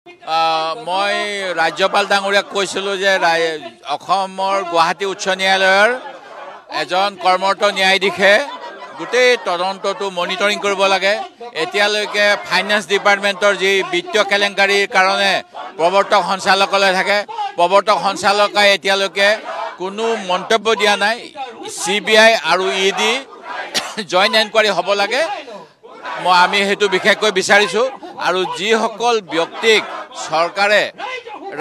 মই ৰাজ্যপাল ডাঙৰীয়াক কৈছিলোঁ যে অসমৰ গুৱাহাটী উচ্চ ন্যায়ালয়ৰ এজন কৰ্মৰত ন্যায়াধীশে গোটেই তদন্তটো মনিটৰিং কৰিব লাগে। এতিয়ালৈকে ফাইনেন্স ডিপাৰ্টমেণ্টৰ যি বিত্তীয় কেলেংকাৰীৰ কাৰণে প্ৰৱৰ্তক সঞ্চালকালয় থাকে, প্ৰৱৰ্তক সঞ্চালকালয়ে এতিয়ালৈকে কোনো মন্তব্য দিয়া নাই। CBI আৰু ED জইণ্ট এনকুৱাৰী হ'ব লাগে, আমি সেইটো বিশেষকৈ বিচাৰিছোঁ। আৰু যিসকল ব্যক্তিক চৰকাৰে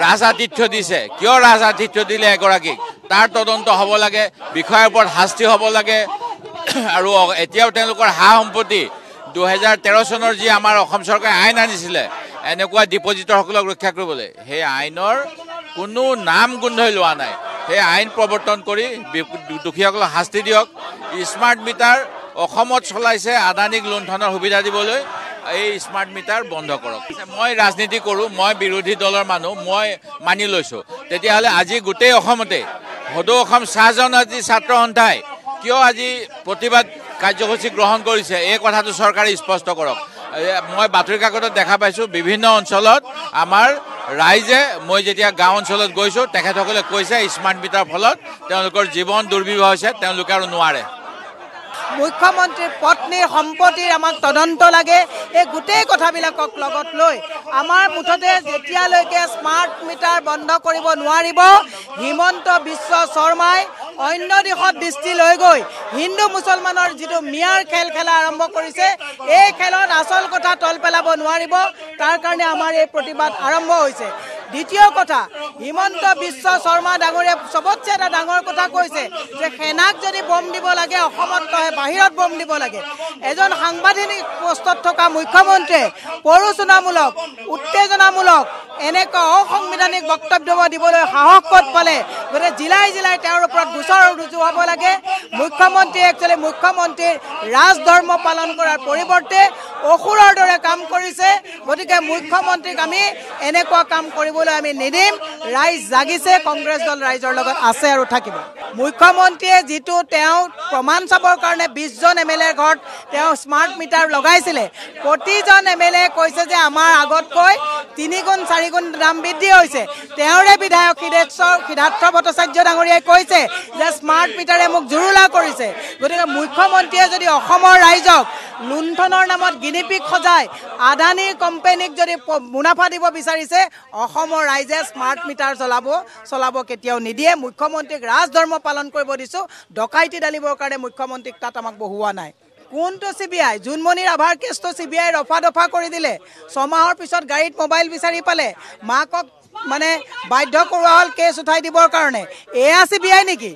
ৰাজআতিথ্য দিছে, কিয় ৰাজআতিথ্য দিলে এগৰাকীক, তাৰ তদন্ত হ'ব লাগে, বিষয়ৰ ওপৰত শাস্তি হ'ব লাগে। আৰু এতিয়াও তেওঁলোকৰ সা সম্পত্তি 2013 চনৰ যি আমাৰ অসম চৰকাৰে আইন আনিছিলে এনেকুৱা ডিপজিটৰসকলক ৰক্ষা কৰিবলৈ, সেই আইনৰ কোনো নাম গোন্ধই লোৱা নাই। সেই আইন প্ৰৱৰ্তন কৰি দোষীসকলক শাস্তি দিয়ক। স্মাৰ্ট মিটাৰ অসমত চলাইছে আদানীক লুণ্ঠনৰ সুবিধা দিবলৈ, এই স্মাৰ্ট মিটাৰ বন্ধ কৰক। মই ৰাজনীতি কৰোঁ, মই বিৰোধী দলৰ মানুহ, মই মানি লৈছোঁ। তেতিয়াহ'লে আজি গোটেই অসমতে সদৌ অসম চাহ জনজাতি ছাত্ৰ সন্থাই কিয় আজি প্ৰতিবাদ কাৰ্যসূচী গ্ৰহণ কৰিছে, এই কথাটো চৰকাৰে স্পষ্ট কৰক। মই বাতৰি কাকতত দেখা পাইছোঁ বিভিন্ন অঞ্চলত আমাৰ ৰাইজে, মই যেতিয়া গাঁও অঞ্চলত গৈছোঁ তেখেতসকলে কৈছে স্মাৰ্ট মিটাৰ ফলত তেওঁলোকৰ জীৱন দুৰ্বিবহ হৈছে, তেওঁলোকে আৰু নোৱাৰে। মুখ্যমন্ত্ৰীৰ পত্নীৰ সম্পত্তিৰ আমাক তদন্ত লাগে। এই গোটেই কথাবিলাকক লগত লৈ আমাৰ মুঠতে যেতিয়ালৈকে স্মাৰ্ট মিটাৰ বন্ধ কৰিব নোৱাৰিব, হিমন্ত বিশ্ব শৰ্মাই অন্য দিশত দৃষ্টি লৈ গৈ হিন্দু মুছলমানৰ যিটো মিয়াৰ খেল খেলা আৰম্ভ কৰিছে, এই খেলত আচল কথা তল পেলাব নোৱাৰিব। তাৰ কাৰণে আমাৰ এই প্ৰতিবাদ আৰম্ভ হৈছে। দ্বিতীয় কথা, হিমন্ত বিশ্ব শৰ্মা ডাঙৰীয়াই চবতছে এটা ডাঙৰ কথা কৈছে যে সেনাক যদি বম দিব লাগে অসমত নহয় বাহিৰত বম দিব লাগে। এজন সাংবাদিক পোষ্টত থকা মুখ্যমন্ত্ৰীয়ে প্ৰৰোচনামূলক, উত্তেজনামূলক এনেকুৱা অসাংবিধানিক বক্তব্য দিবলৈ সাহস ক'ত পালে? গতিকে জিলাই জিলাই তেওঁৰ ওপৰত গোচৰ ৰুজু হ'ব লাগে। মুখ্যমন্ত্ৰীৰ ৰাজধৰ্ম পালন কৰাৰ পৰিৱৰ্তে অসুৰৰ দৰে কাম কৰিছে। গতিকে মুখ্যমন্ত্ৰীক আমি এনেকুৱা কাম কৰিবলৈ আমি নিদিম। ৰাইজ জাগিছে, কংগ্ৰেছ দল ৰাইজৰ লগত আছে আৰু থাকিব। মুখ্যমন্ত্ৰীয়ে যিটো তেওঁ প্ৰমাণ চাবৰ কাৰণে 20 জন MLA ঘৰত তেওঁ স্মাৰ্ট মিটাৰ লগাইছিলে, প্ৰতিজন MLA কৈছে যে আমাৰ আগতকৈ 3 গুণ 4 গুণ দাম বৃদ্ধি হৈছে। তেওঁৰে বিধায়ক সিদ্ধাৰ্থ ভট্টাচাৰ্য ডাঙৰীয়াই কৈছে যে স্মাৰ্ট মিটাৰে মোক জুৰুলা কৰিছে। গতিকে মুখ্যমন্ত্ৰীয়ে যদি অসমৰ ৰাইজক লুণ্ঠনৰ নামত গিনিপিক সজাই আদানীৰ কোম্পানীক যদি মুনাফা দিব বিচাৰিছে, অসমৰ ৰাইজে স্মাৰ্ট মিটাৰ চলাব কেতিয়াও নিদিয়ে। মুখ্যমন্ত্ৰীক ৰাজধৰ্ম পালন কৰিব দিছোঁ, ডকাইতি ডালিবৰ কাৰণে মুখ্যমন্ত্ৰীক তাত আমাক বহোৱা নাই। কোনটো CBI? জোনমণি ৰাভাৰ কেছটো CBI ৰফা দফা কৰি দিলে। 6 মাহৰ পিছত গাড়ীত মোবাইল বিচাৰি পালে, মাকক বাধ্য কৰোৱা হ'ল কেছ উঠাই দিবৰ কাৰণে। এয়া CBI নেকি?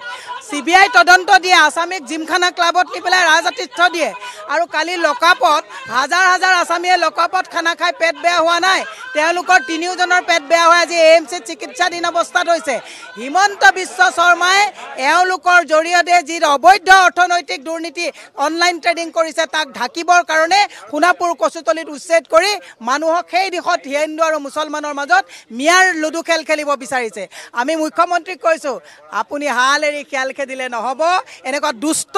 CBI তদন্ত দিয়ে, আছামীক জিমখানা ক্লাবত নি পেলাই ৰাজআতিথ্য দিয়ে। আৰু কালি লকআপত হাজাৰ হাজাৰ আছামীয়ে লকআপত খানা খাই পেট বেয়া হোৱা নাই, তেওঁলোকৰ 3জনৰ পেট বেয়া হৈ আজি AMCত চিকিৎসাধীন অৱস্থাত হৈছে। হিমন্ত বিশ্ব শৰ্মাই এওঁলোকৰ জৰিয়তে যি অবৈধ অৰ্থনৈতিক দুৰ্নীতি অনলাইন ট্ৰেডিং কৰিছে তাক ঢাকিবৰ কাৰণে সোণাপুৰ কচুতলিত উচ্ছেদ কৰি মানুহক সেই দিশত হিন্দু আৰু মুছলমানৰ মাজত মিয়াৰ লুডু খেল খেলিব বিচাৰিছে। আমি মুখ্যমন্ত্ৰীক কৈছোঁ, আপুনি হাল এৰি খেল খেলিলে নহ'ব। এনেকুৱা দুষ্ট,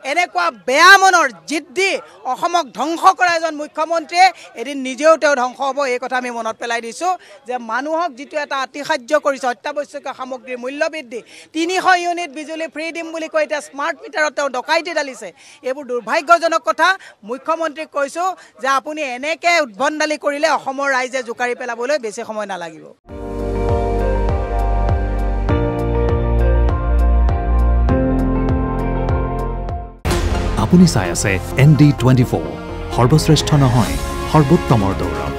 এনেকুৱা বেয়া মনৰ জিদ্দি অসমক ধ্বংস কৰা এজন মুখ্যমন্ত্ৰীয়ে এদিন নিজেও তেওঁ ধ্বংস হ'ব। এই কথা আমি মনত পেলাই দিছোঁ যে মানুহক যিটো এটা আতিশায্য কৰিছে, অত্যাৱশ্যকীয় সামগ্ৰীৰ মূল্য বৃদ্ধি, 300 ইউনিট বিজুলী ফ্ৰী দিম বুলি কৈ এতিয়া স্মাৰ্ট মিটাৰত তেওঁ ডকাইতি ডালিছে। এইবোৰ দুৰ্ভাগ্যজনক কথা। মুখ্যমন্ত্ৰীক কৈছোঁ যে আপুনি এনেকৈ উদ্ভণ্ডালি কৰিলে অসমৰ ৰাইজে জোকাৰি পেলাবলৈ বেছি সময় নালাগিব। আপুনি চাই আছে ND24, সৰ্বশ্ৰেষ্ঠ নহয় সৰ্বোত্তমৰ দৌৰত।